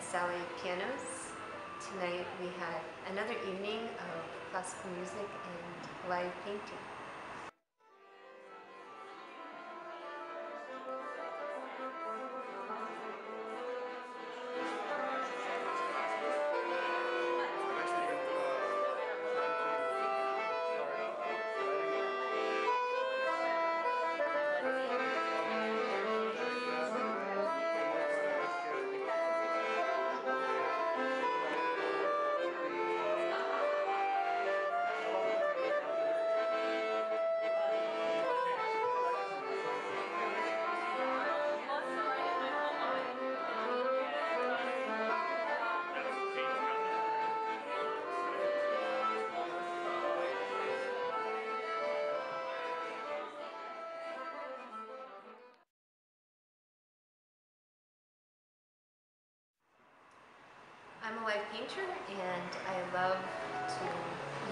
Nataliya pianos. Tonight we had another evening of classical music and live painting. I'm a live painter and I love to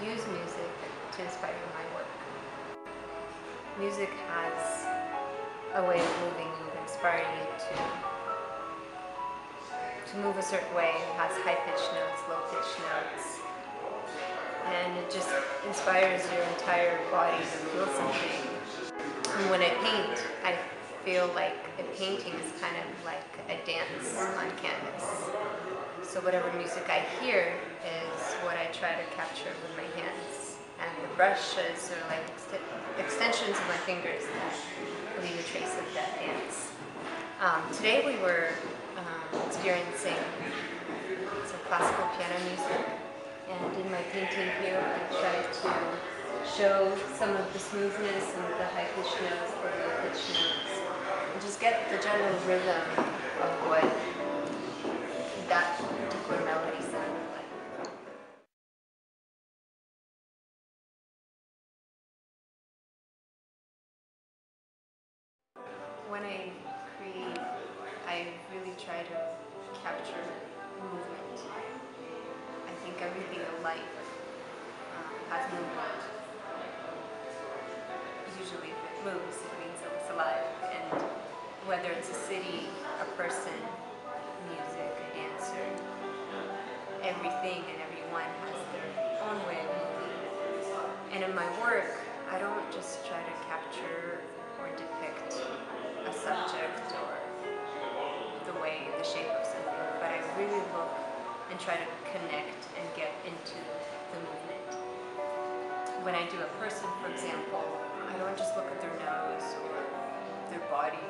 use music to inspire my work. Music has a way of moving you, inspiring you to move a certain way. It has high-pitched notes, low-pitched notes, and it just inspires your entire body to feel something. And when I paint, I feel like a painting is kind of like a dance on canvas. So whatever music I hear is what I try to capture with my hands. And the brush is sort of like extensions of my fingers that leave a trace of that dance. Today we were experiencing some classical piano music. And in my painting here, I tried to show some of the smoothness and the high-pitched notes, the low-pitched notes, and just get the general rhythm of what that particular melody sounded like. When I create, I really try to capture movement. I think everything in life has movement. Usually if it moves, it means it's alive. And whether it's a city, a person, music, a dancer, everything and everyone has their own way of moving. And in my work, I don't just try to capture or depict a subject or the way, the shape of something, but I really look and try to connect and get into the movement. When I do a person, for example, I don't just look at their nose or their body,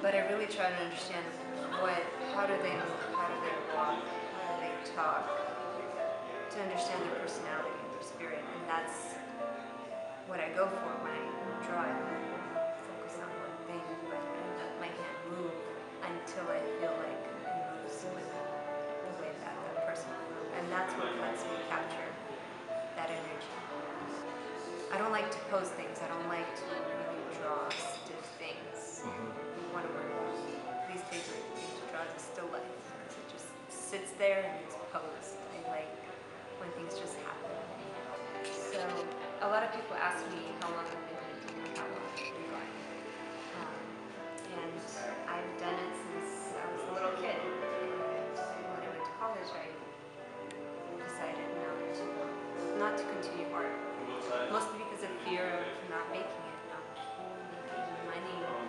but I really try to understand how do they move, how do they walk, how do they talk, to understand their personality and their spirit. And that's what I go for when I draw. I don't focus on one thing, but I let my hand move until I feel like it moves with the way that person will move. And that's what lets me capture that energy. I don't like to pose things. I don't like to really draw stiff things. One of my least favorite things to draw is a still life, because it just sits there and it's posed. I like when things just happen. So a lot of people ask me how long I've been painting and how long I've been drawing. And I've done it since I was a little kid. And when I went to college, I decided not to continue art. Mostly because of fear of not making it, not making money, and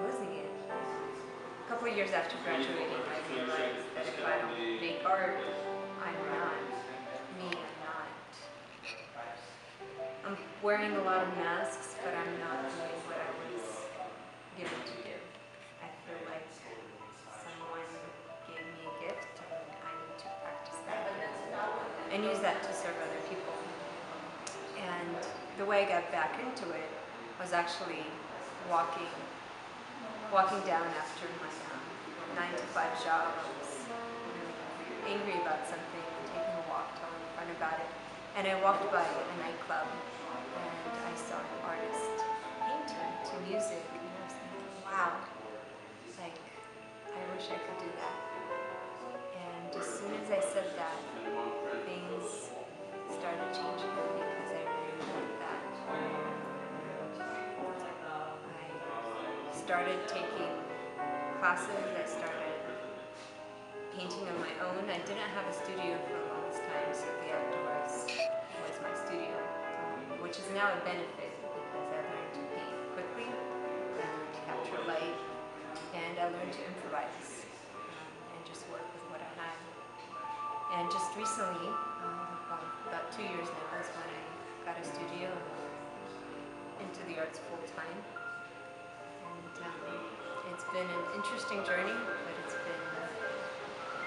losing it. A couple of years after graduating, I realized that if I don't make art, I'm not me, I'm wearing a lot of masks, but I'm not doing what I was given to do. I feel like someone gave me a gift, and I need to practice that and use that to serve other people. And the way I got back into it was actually walking down after my 9-to-5 job. I was really angry about something, taking a walk, telling a friend about it. And I walked by a nightclub and I saw an artist painting to music, and I was thinking, wow, like, I wish I could do that. And as soon as I said that, things started changing because I really liked that. I started taking classes. I started painting on my own. I didn't have a studio for the longest time, so the outdoors was my studio, which is now a benefit because I learned to paint quickly, I learned to capture light, and I learned to improvise and just work with what I had. And just recently, about 2 years now, is when I got a studio into the arts full time. And it's been an interesting journey, but it's been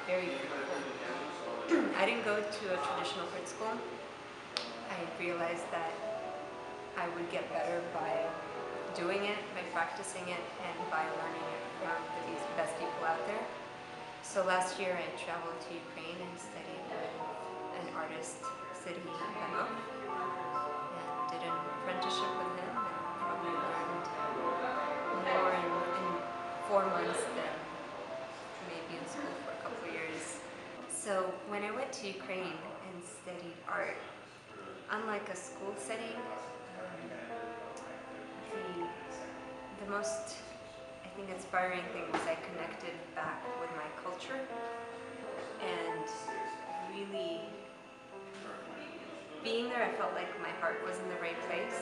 very fruitful. I didn't go to a traditional art school. I realized that I would get better by doing it, by practicing it, and by learning it from the best people out there. So last year I traveled to Ukraine and studied with an artist, Sidi Benov, and did an apprenticeship with him, and probably learned more in 4 months than maybe in school for a couple of years. So when I went to Ukraine and studied art, unlike a school setting, the most, I think, inspiring thing was I connected back with my culture, and really being there, I felt like my heart was in the right place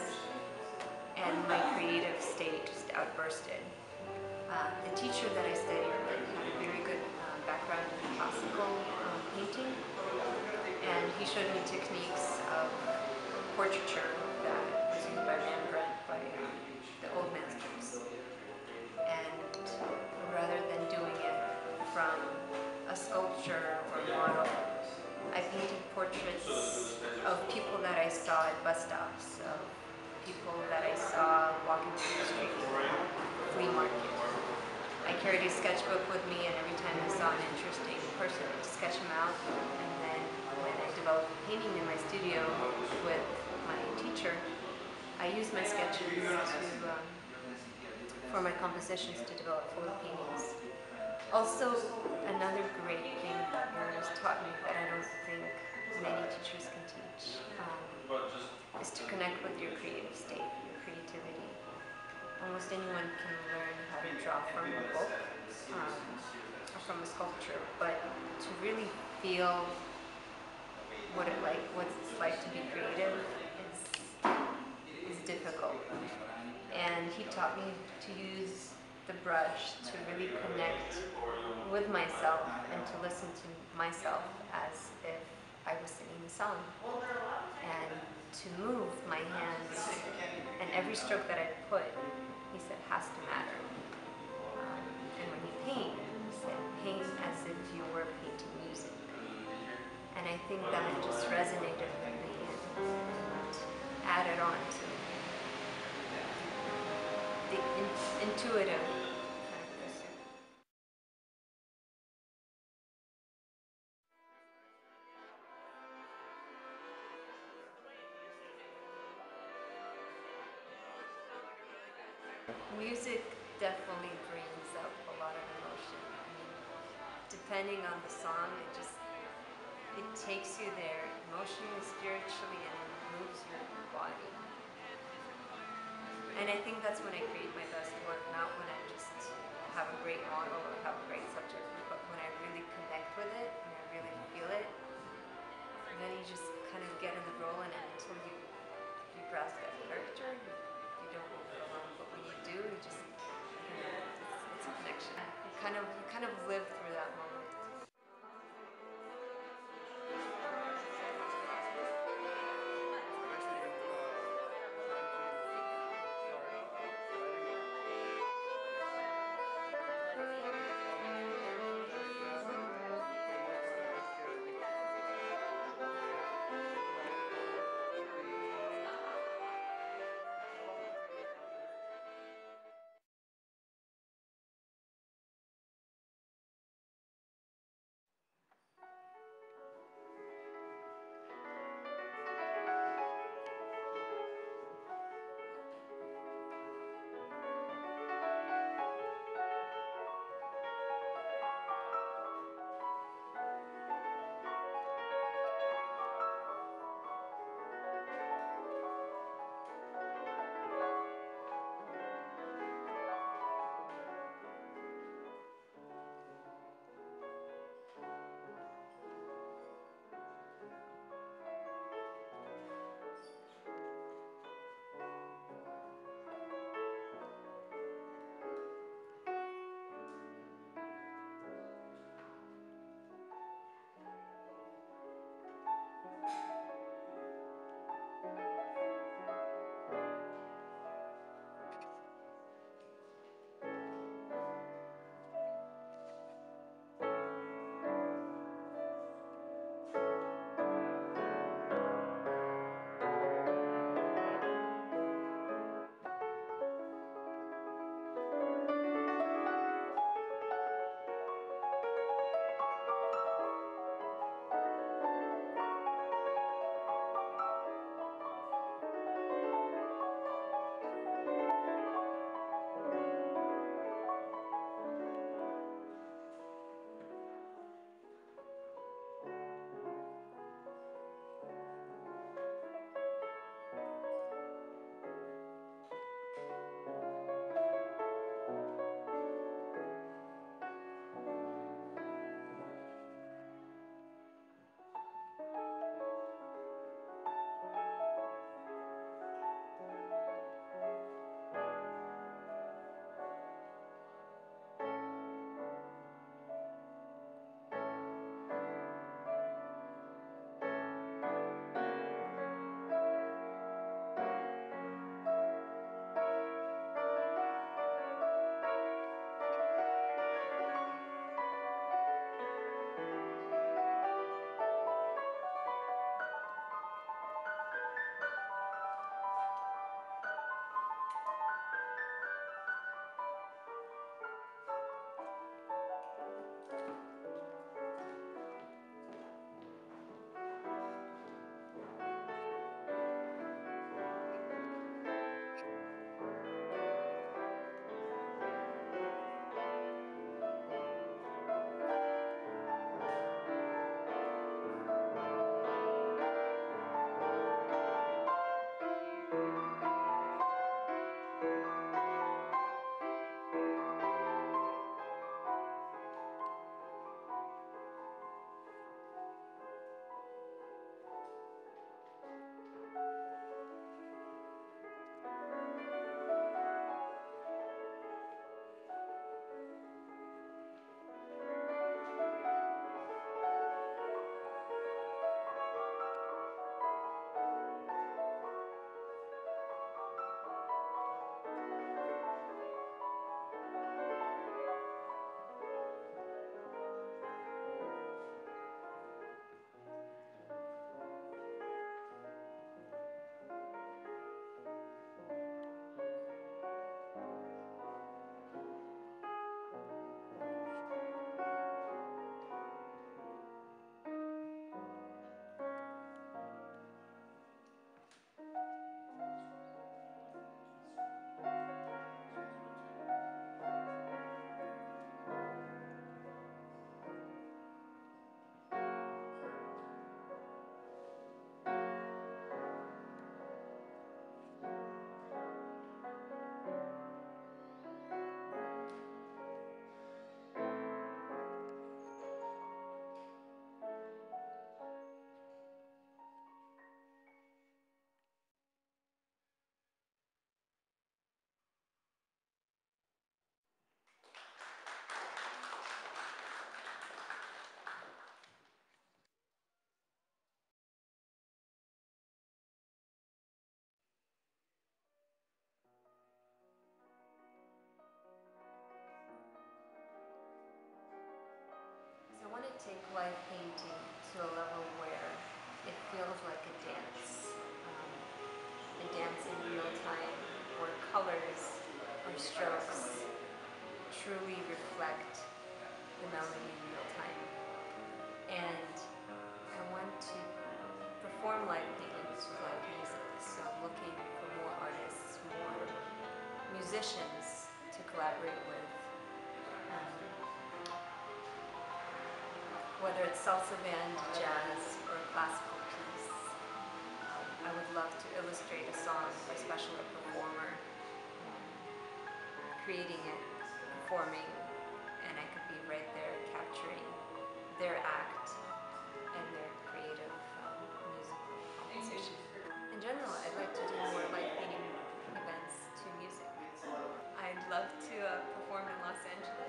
and my creative state just outbursted. The teacher that I studied with had a very good background in classical painting, and he showed me techniques of portraiture that was used by Rembrandt, by the old masters. And rather than doing it from a sculpture or model, I painted portraits of people that I saw at bus stops, of people that I saw walking through the street, flea market. I carried a sketchbook with me, and every time I saw an interesting person, I'd sketch them out. And then when I developed painting in my studio with my teacher, I used my sketches for my compositions to develop full paintings. Also, another great thing that Miriam taught me that I don't think many teachers can teach is to connect with your creative state, your creativity. Almost anyone can learn how to draw from a book or from a sculpture, but to really feel what it's like to be creative is difficult. And he taught me to use the brush to really connect with myself and to listen to myself as if I was singing a song, and to move my hands, and every stroke that I put, he said, has to matter. And when you paint, he said, paint as if you were painting music. And I think that just resonated with me and added on to the intuitive practice. Music definitely brings up a lot of emotion. I mean, depending on the song, it takes you there emotionally, spiritually, and it moves your body. And I think that's when I create my best work, not when I just have a great model or have a great subject, but when I really connect with it and I really feel it. And then you just kind of get in the role, and until you grasp that character, you don't move it along. But when you do, you just, it's a connection. You kind of live through that moment. take live painting to a level where it feels like a dance. A dance in real time, where colors or strokes truly reflect the melody in real time. And I want to perform live paintings with live music, so I'm looking for more artists, more musicians to collaborate with. Whether it's salsa band, jazz, or a classical piece. I would love to illustrate a song, especially a performer, creating it, performing, and I could be right there capturing their act and their creative musical composition. In general, I'd like to do more live painting events to music. I'd love to perform in Los Angeles.